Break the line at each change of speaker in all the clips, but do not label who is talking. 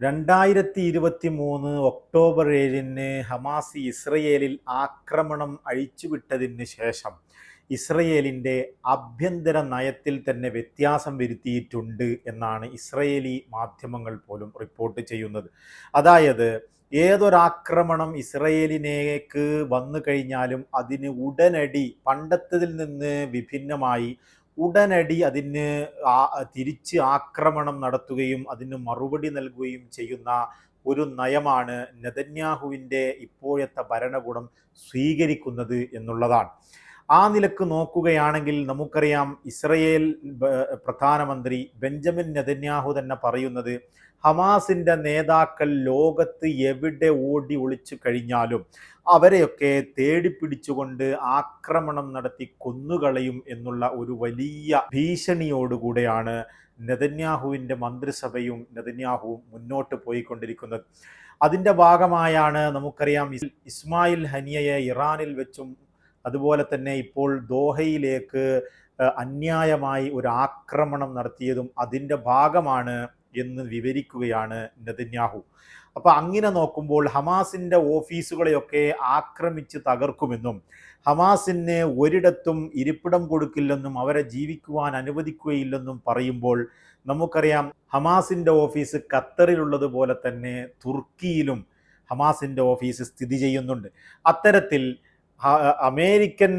2023 October 7-ന് Hamas ഇസ്രയേലിൽ ആക്രമണം അഴിച്ചുവിട്ടതിന് ശേഷം ഇസ്രയേലിൻ്റെ ആഭ്യന്തര നയത്തിൽ തന്നെ വ്യത്യാസം വരുത്തിയിട്ടുണ്ട് എന്നാണ് ഇസ്രയേലി മാധ്യമങ്ങൾ പോലും റിപ്പോർട്ട് ചെയ്യുന്നത്. അതായത് ഏതൊരാക്രമണം ഇസ്രയേലിനേക്ക് വന്നു കഴിഞ്ഞാലും അതിന് ഉടനടി പണ്ടത്തതിൽ നിന്ന് വിഭിന്നമായി ഉടനടി അതിന് തിരിച്ച് ആക്രമണം നടത്തുകയും അതിന് മറുപടി നൽകുകയും ചെയ്യുന്ന ഒരു നയമാണ് നെതന്യാഹുവിൻ്റെ ഇപ്പോഴത്തെ ഭരണകൂടം സ്വീകരിക്കുന്നത് എന്നുള്ളതാണ്. ആ നിലക്ക് നോക്കുകയാണെങ്കിൽ നമുക്കറിയാം, ഇസ്രയേൽ പ്രധാനമന്ത്രി ബെഞ്ചമിൻ നെതന്യാഹു തന്നെ പറയുന്നത്, ഹമാസിൻ്റെ നേതാക്കൾ ലോകത്ത് എവിടെ ഓടി ഒളിച്ചു കഴിഞ്ഞാലും അവരെയൊക്കെ തേടിപ്പിടിച്ചുകൊണ്ട് ആക്രമണം നടത്തി കൊന്നുകളയും എന്നുള്ള ഒരു വലിയ ഭീഷണിയോടുകൂടെയാണ് നെതന്യാഹുവിൻ്റെ മന്ത്രിസഭയും നെതന്യാഹുവും മുന്നോട്ട് പോയിക്കൊണ്ടിരിക്കുന്നത്. അതിൻ്റെ ഭാഗമായാണ് നമുക്കറിയാം ഇസ്മായിൽ ഹനിയയെ ഇറാനിൽ വെച്ചും അതുപോലെ തന്നെ ഇപ്പോൾ ദോഹയിലേക്ക് അന്യായമായി ഒരു ആക്രമണം നടത്തിയതും അതിൻ്റെ ഭാഗമാണ് എന്ന് വിവരിക്കുകയാണ് നെതന്യാഹു. അപ്പോൾ അങ്ങനെ നോക്കുമ്പോൾ ഹമാസിൻ്റെ ഓഫീസുകളെയൊക്കെ ആക്രമിച്ച് തകർക്കുമെന്നും ഹമാസിന് ഒരിടത്തും ഇരിപ്പിടം കൊടുക്കില്ലെന്നും അവരെ ജീവിക്കുവാൻ അനുവദിക്കുകയില്ലെന്നും പറയുമ്പോൾ നമുക്കറിയാം, ഹമാസിൻ്റെ ഓഫീസ് ഖത്തറിലുള്ളതുപോലെ തന്നെ തുർക്കിയിലും ഹമാസിൻ്റെ ഓഫീസ് സ്ഥിതി ചെയ്യുന്നുണ്ട്. അത്തരത്തിൽ അമേരിക്കൻ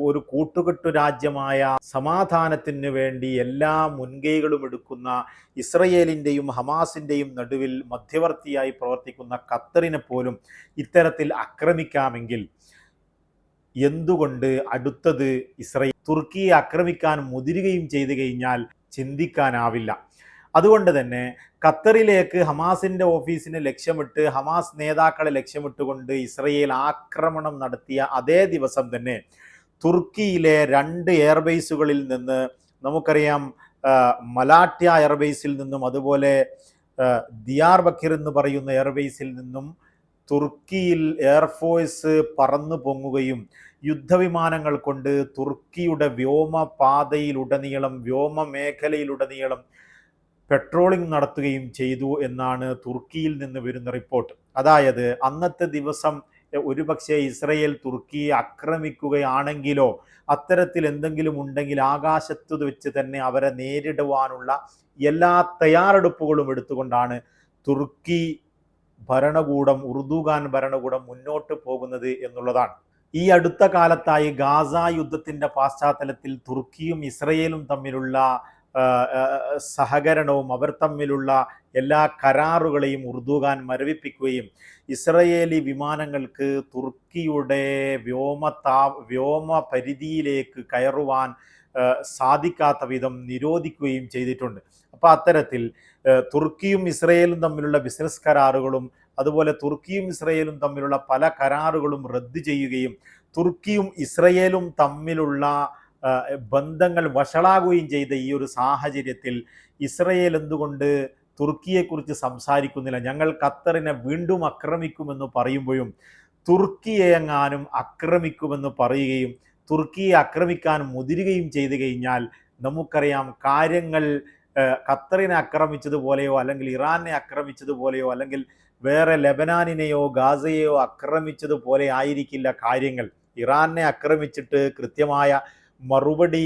ഒരു കൂട്ടുകെട്ടു രാജ്യമായ സമാധാനത്തിന് വേണ്ടി എല്ലാ മുൻകൈകളും എടുക്കുന്ന ഇസ്രയേലിൻ്റെയും ഹമാസിൻ്റെയും നടുവിൽ മധ്യവർത്തിയായി പ്രവർത്തിക്കുന്ന ഖത്തറിനെ പോലും ഇത്തരത്തിൽ ആക്രമിക്കാമെങ്കിൽ എന്തുകൊണ്ട് അടുത്തത് ഇസ്രയേൽ തുർക്കിയെ ആക്രമിക്കാൻ മുതിരുകയും ചെയ്തു കഴിഞ്ഞാൽ ചിന്തിക്കാനാവില്ല. അതുകൊണ്ട് തന്നെ ഖത്തറിലേക്ക് ഹമാസിൻ്റെ ഓഫീസിനെ ലക്ഷ്യമിട്ട് ഹമാസ് നേതാക്കളെ ലക്ഷ്യമിട്ടുകൊണ്ട് ഇസ്രയേൽ ആക്രമണം നടത്തിയ അതേ ദിവസം തന്നെ തുർക്കിയിലെ 2 എയർബേസുകളിൽ നിന്ന് നമുക്കറിയാം, മലാട്യ എയർബേസിൽ നിന്നും അതുപോലെ ദിയാർബക്കിർ എന്ന് പറയുന്ന എയർബേസിൽ നിന്നും തുർക്കിയിൽ എയർഫോഴ്സ് പറന്നു പൊങ്ങുകയും യുദ്ധവിമാനങ്ങൾ കൊണ്ട് തുർക്കിയുടെ വ്യോമപാതയിലുടനീളം വ്യോമ മേഖലയിലുടനീളം പെട്രോളിംഗ് നടത്തുകയും ചെയ്തു എന്നാണ് തുർക്കിയിൽ നിന്ന് വരുന്ന റിപ്പോർട്ട്. അതായത് അന്നത്തെ ദിവസം ഒരുപക്ഷെ ഇസ്രയേൽ തുർക്കിയെ ആക്രമിക്കുകയാണെങ്കിലോ അത്തരത്തിൽ എന്തെങ്കിലും ഉണ്ടെങ്കിൽ ആകാശത്ത് വെച്ച് തന്നെ അവരെ നേരിടുവാനുള്ള എല്ലാ തയ്യാറെടുപ്പുകളും എടുത്തുകൊണ്ടാണ് തുർക്കി ഭരണകൂടം, ഉർദുഗാൻ ഭരണകൂടം മുന്നോട്ട് പോകുന്നത് എന്നുള്ളതാണ്. ഈ അടുത്ത കാലത്തായി ഗാസ യുദ്ധത്തിൻ്റെ പശ്ചാത്തലത്തിൽ തുർക്കിയും ഇസ്രയേലും തമ്മിലുള്ള സഹകരണവും അവർ തമ്മിലുള്ള എല്ലാ കരാറുകളെയും ഉർദുഗാൻ മരവിപ്പിക്കുകയും ഇസ്രയേലി വിമാനങ്ങൾക്ക് തുർക്കിയുടെ വ്യോമ പരിധിയിലേക്ക് കയറുവാൻ സാധിക്കാത്ത വിധം നിരോധിക്കുകയും ചെയ്തിട്ടുണ്ട്. അപ്പോൾ അത്തരത്തിൽ തുർക്കിയും ഇസ്രയേലും തമ്മിലുള്ള ബിസിനസ് കരാറുകളും അതുപോലെ തുർക്കിയും ഇസ്രയേലും തമ്മിലുള്ള പല കരാറുകളും റദ്ദ് ചെയ്യുകയും തുർക്കിയും ഇസ്രയേലും തമ്മിലുള്ള ബന്ധങ്ങൾ വഷളാകുകയും ചെയ്ത ഈ ഒരു സാഹചര്യത്തിൽ ഇസ്രയേൽ എന്തുകൊണ്ട് തുർക്കിയെക്കുറിച്ച് സംസാരിക്കുന്നില്ല? ഞങ്ങൾ ഖത്തറിനെ വീണ്ടും ആക്രമിക്കുമെന്ന് പറയുമ്പോഴും തുർക്കിയെ എങ്ങാനും ആക്രമിക്കുമെന്ന് പറയുകയും തുർക്കിയെ ആക്രമിക്കാൻ മുതിരുകയും ചെയ്തു കഴിഞ്ഞാൽ നമുക്കറിയാം, കാര്യങ്ങൾ ഖത്തറിനെ ആക്രമിച്ചതുപോലെയോ അല്ലെങ്കിൽ ഇറാനെ ആക്രമിച്ചതുപോലെയോ അല്ലെങ്കിൽ വേറെ ലെബനാനിനെയോ ഗാസയെയോ ആക്രമിച്ചതുപോലെ ആയിരിക്കില്ല കാര്യങ്ങൾ. ഇറാനെ ആക്രമിച്ചിട്ട് കൃത്യമായ മറുപടി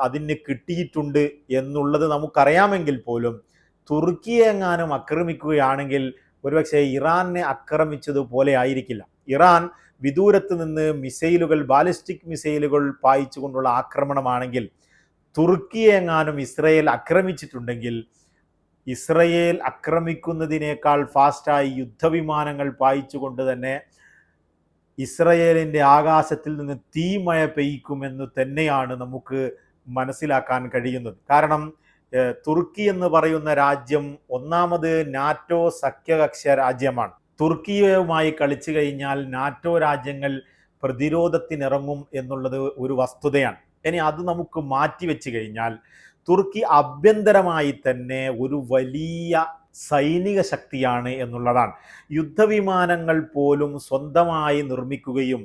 അതിന് കിട്ടിയിട്ടുണ്ട് എന്നുള്ളത് നമുക്കറിയാമെങ്കിൽ പോലും തുർക്കിയെ എങ്ങാനും ആക്രമിക്കുകയാണെങ്കിൽ ഒരുപക്ഷെ ഇറാനെ ആക്രമിച്ചതുപോലെ ആയിരിക്കില്ല. ഇറാൻ വിദൂരത്ത് നിന്ന് മിസൈലുകൾ, ബാലിസ്റ്റിക് മിസൈലുകൾ പായിച്ചുകൊണ്ടുള്ള ആക്രമണമാണെങ്കിൽ തുർക്കിയെ എങ്ങാനും ഇസ്രയേൽ ആക്രമിച്ചിട്ടുണ്ടെങ്കിൽ ഇസ്രയേൽ ആക്രമിക്കുന്നതിനേക്കാൾ ഫാസ്റ്റായി യുദ്ധവിമാനങ്ങൾ പായിച്ചുകൊണ്ട് തന്നെ ഇസ്രയേലിൻ്റെ ആകാശത്തിൽ നിന്ന് തീമഴ പെയ്യ്ക്കുമെന്ന് തന്നെയാണ് നമുക്ക് മനസ്സിലാക്കാൻ കഴിയുന്നത്. കാരണം തുർക്കി എന്ന് പറയുന്ന രാജ്യം ഒന്നാമത് നാറ്റോ സഖ്യകക്ഷ രാജ്യമാണ്. തുർക്കിയുമായി കളിച്ചു കഴിഞ്ഞാൽ നാറ്റോ രാജ്യങ്ങൾ പ്രതിരോധത്തിനിറങ്ങും എന്നുള്ളത് ഒരു വസ്തുതയാണ്. ഇനി അത് നമുക്ക് മാറ്റിവെച്ച് കഴിഞ്ഞാൽ തുർക്കി ആഭ്യന്തരമായി തന്നെ ഒരു വലിയ സൈനിക ശക്തിയാണ് എന്നുള്ളതാണ്. യുദ്ധവിമാനങ്ങൾ പോലും സ്വന്തമായി നിർമ്മിക്കുകയും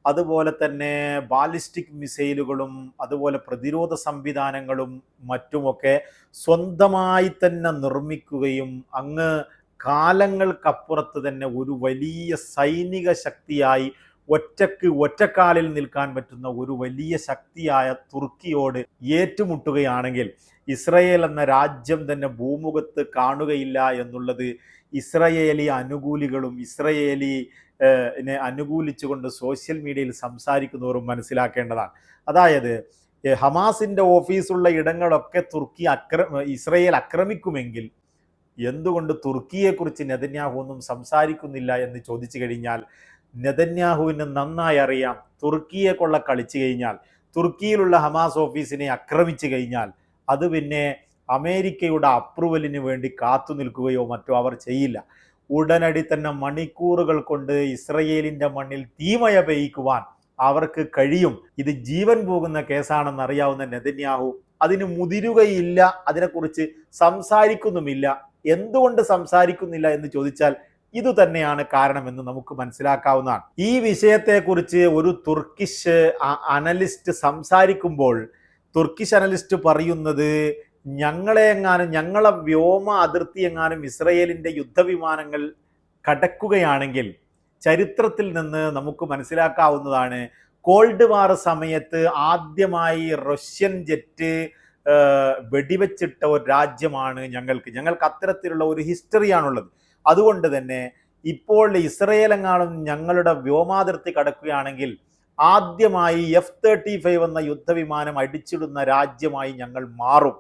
അതുപോലെ തന്നെ ബാലിസ്റ്റിക് മിസൈലുകളും അതുപോലെ പ്രതിരോധ സംവിധാനങ്ങളും മറ്റുമൊക്കെ സ്വന്തമായി തന്നെ നിർമ്മിക്കുകയും അങ്ങ് കാലങ്ങൾക്കപ്പുറത്ത് തന്നെ ഒരു വലിയ സൈനിക ശക്തിയായി ഒറ്റക്കാലിൽ നിൽക്കാൻ പറ്റുന്ന ഒരു വലിയ ശക്തിയായ തുർക്കിയോട് ഏറ്റുമുട്ടുകയാണെങ്കിൽ ഇസ്രയേൽ എന്ന രാജ്യം തന്നെ ഭൂമുഖത്ത് കാണുകയില്ല എന്നുള്ളത് ഇസ്രയേലി അനുകൂലികളും ഇസ്രയേലിനെ അനുകൂലിച്ചുകൊണ്ട് സോഷ്യൽ മീഡിയയിൽ സംസാരിക്കുന്നവരും മനസ്സിലാക്കേണ്ടതാണ്. അതായത് ഹമാസിന്റെ ഓഫീസുള്ള ഇടങ്ങളൊക്കെ ഇസ്രയേൽ ആക്രമിക്കുമെങ്കിൽ എന്തുകൊണ്ട് തുർക്കിയെക്കുറിച്ച് നെതന്യാഹു ഒന്നും സംസാരിക്കുന്നില്ല എന്ന് ചോദിച്ചു കഴിഞ്ഞാൽ, നെതന്യാഹുവിന് നന്നായി അറിയാം, തുർക്കിയെ കൊള്ള കളിച്ചു കഴിഞ്ഞാൽ, തുർക്കിയിലുള്ള ഹമാസ് ഓഫീസിനെ ആക്രമിച്ചു കഴിഞ്ഞാൽ അത് പിന്നെ അമേരിക്കയുടെ അപ്രൂവലിന് വേണ്ടി കാത്തു നിൽക്കുകയോ മറ്റോ അവർ ചെയ്യില്ല. ഉടനടി തന്നെ മണിക്കൂറുകൾ കൊണ്ട് ഇസ്രയേലിന്റെ മണ്ണിൽ തീമഴ പെയ്യിക്കുവാൻ അവർക്ക് കഴിയും. ഇത് ജീവൻ പോകുന്ന കേസാണെന്ന് അറിയാവുന്ന നെതന്യാഹു അതിന് മുതിരുകയില്ല, അതിനെക്കുറിച്ച് സംസാരിക്കുന്നുമില്ല. എന്തുകൊണ്ട് സംസാരിക്കുന്നില്ല എന്ന് ചോദിച്ചാൽ ഇത് തന്നെയാണ് കാരണമെന്ന് നമുക്ക് മനസ്സിലാക്കാവുന്നതാണ്. ഈ വിഷയത്തെക്കുറിച്ച് ഒരു തുർക്കിഷ് അനലിസ്റ്റ് സംസാരിക്കുമ്പോൾ തുർക്കിഷ് അനലിസ്റ്റ് പറയുന്നത്, ഞങ്ങളെ വ്യോമ അതിർത്തി എങ്ങാനും ഇസ്രയേലിന്റെ യുദ്ധവിമാനങ്ങൾ കടക്കുകയാണെങ്കിൽ ചരിത്രത്തിൽ നിന്ന് നമുക്ക് മനസ്സിലാക്കാവുന്നതാണ്, കോൾഡ് വാർ സമയത്ത് ആദ്യമായി റഷ്യൻ ജെറ്റ് വെടിവെച്ചിട്ട ഒരു രാജ്യമാണ് ഞങ്ങൾക്ക് അത്തരത്തിലുള്ള ഒരു ഹിസ്റ്ററിയാണുള്ളത്. അതുകൊണ്ട് തന്നെ ഇപ്പോൾ ഇസ്രയേൽ എങ്ങാനും ഞങ്ങളുടെ വ്യോമാതിർത്തി കടക്കുകയാണെങ്കിൽ ആദ്യമായി F-35 എന്ന യുദ്ധവിമാനം അടിച്ചിടുന്ന രാജ്യമായി ഞങ്ങൾ മാറും.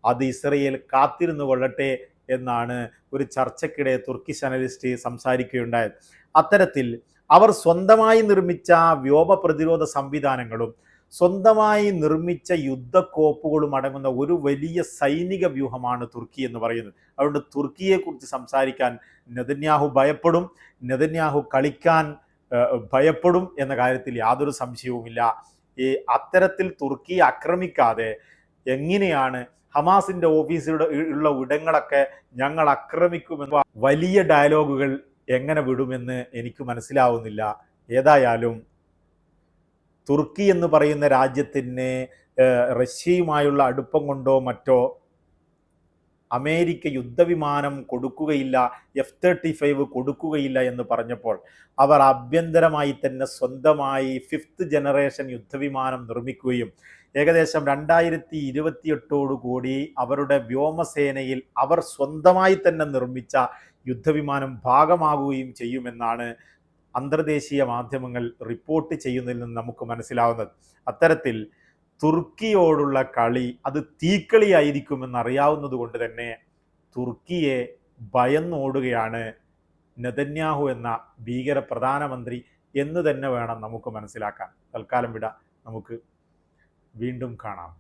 അത് ഇസ്രയേൽ കാത്തിരുന്നു കൊള്ളട്ടെ എന്നാണ് ഒരു ചർച്ചയ്ക്കിടെ തുർക്കിഷ് അനലിസ്റ്റ് സംസാരിക്കുകയുണ്ടായത്. അത്തരത്തിൽ അവർ സ്വന്തമായി നിർമ്മിച്ച വ്യോമ പ്രതിരോധ സംവിധാനങ്ങളും സ്വന്തമായി നിർമ്മിച്ച യുദ്ധക്കോപ്പുകളും അടങ്ങുന്ന ഒരു വലിയ സൈനിക വ്യൂഹമാണ് തുർക്കി എന്ന് പറയുന്നത്. അതുകൊണ്ട് തുർക്കിയെക്കുറിച്ച് സംസാരിക്കാൻ നെതന്യാഹു ഭയപ്പെടും, നെതന്യാഹു കളിക്കാൻ ഭയപ്പെടും എന്ന കാര്യത്തിൽ യാതൊരു സംശയവുമില്ല. അത്തരത്തിൽ തുർക്കിയെ ആക്രമിക്കാതെ എങ്ങനെയാണ് ഹമാസിന്റെ ഓഫീസിലുള്ള ഇടങ്ങളൊക്കെ ഞങ്ങൾ ആക്രമിക്കുമെന്ന വലിയ ഡയലോഗുകൾ എങ്ങനെ വിടുമെന്ന് എനിക്ക് മനസ്സിലാവുന്നില്ല. ഏതായാലും തുർക്കി എന്ന് പറയുന്ന രാജ്യത്തിന് റഷ്യയുമായുള്ള അടുപ്പം കൊണ്ടോ മറ്റോ അമേരിക്ക യുദ്ധവിമാനം കൊടുക്കുകയില്ല, F-35 കൊടുക്കുകയില്ല എന്ന് പറഞ്ഞപ്പോൾ അവർ ആഭ്യന്തരമായി തന്നെ സ്വന്തമായി 5th ജനറേഷൻ യുദ്ധവിമാനം നിർമ്മിക്കുകയും ഏകദേശം 2028 അവരുടെ വ്യോമസേനയിൽ അവർ സ്വന്തമായി തന്നെ നിർമ്മിച്ച യുദ്ധവിമാനം ഭാഗമാകുകയും ചെയ്യുമെന്നാണ് അന്തർദേശീയ മാധ്യമങ്ങൾ റിപ്പോർട്ട് ചെയ്യുന്നതിൽ നിന്ന് നമുക്ക് മനസ്സിലാവുന്നത്. അത്തരത്തിൽ തുർക്കിയോടുള്ള കളി അത് തീക്കളിയായിരിക്കുമെന്ന് അറിയാവുന്നത് കൊണ്ട് തന്നെ തുർക്കിയെ ഭയന്നോടുകയാണ് നെതന്യാഹു എന്ന ഭീകര പ്രധാനമന്ത്രി എന്ന് തന്നെ വേണം നമുക്ക് മനസ്സിലാക്കാൻ. തൽക്കാലം വിട, നമുക്ക് വീണ്ടും കാണാം.